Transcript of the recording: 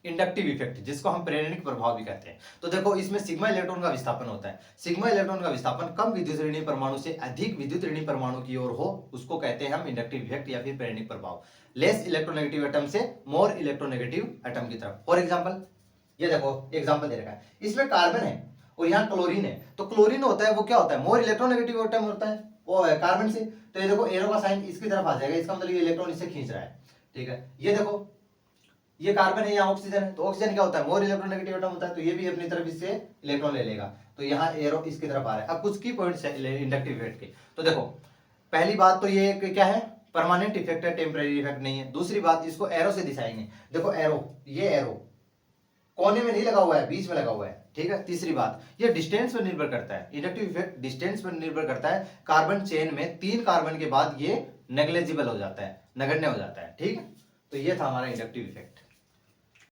Inductive effect, जिसको हम प्रेरणिक प्रभाव भी कहते हैं। तो देखो इसमें सिग्मा इलेक्ट्रॉन का विस्थापन होता है। सिग्मा इलेक्ट्रॉन का विस्थापन कम विद्युत ऋणात्मक परमाणु से अधिक विद्युत ऋणात्मक परमाणु की ओर हो, उसको कहते हैं हम इंडक्टिव इफेक्ट या फिर प्रेरणिक प्रभाव। लेस इलेक्ट्रोनेगेटिव एटम से मोर इलेक्ट्रोनेगेटिव एटम की तरफ। फॉर एग्जाम्पल, ये देखो एग्जाम्पल दे रखा है, इसमें कार्बन है और यहाँ क्लोरीन है। तो क्लोरीन होता है वो क्या होता है, मोर इलेक्ट्रोनेगेटिव एटम होता है वो है कार्बन से। तो ये देखो एरो का साइन इसकी तरफ आ जाएगा, इसका मतलब ये इलेक्ट्रॉन इससे खींच रहा है। ठीक है, ये देखो ये कार्बन है, यहाँ ऑक्सीजन है, तो ऑक्सीजन क्या होता है, मोर इलेक्ट्रोनेगेटिव एटम होता है, तो ये भी अपनी तरफ इससे इलेक्ट्रॉन ले लेगा। तो यहाँ एरो इसकी तरफ आ रहा है। अब कुछ की पॉइंट्स है इंडक्टिव इफेक्ट के। तो देखो पहली बात तो ये क्या है, परमानेंट इफेक्ट है, टेम्परेरी इफेक्ट नहीं है। दूसरी बात, इसको एरो से दिखाएंगे। देखो एरो, ये एरो कोने में नहीं लगा हुआ है, बीच में लगा हुआ है। ठीक है, तीसरी बात, ये डिस्टेंस पर निर्भर करता है। इंडक्टिव इफेक्ट डिस्टेंस पर निर्भर करता है। कार्बन चेन में 3 कार्बन के बाद ये नेग्लेजिबल हो जाता है, नगण्य हो जाता है। ठीक है, तो ये था हमारा इंडक्टिव इफेक्ट।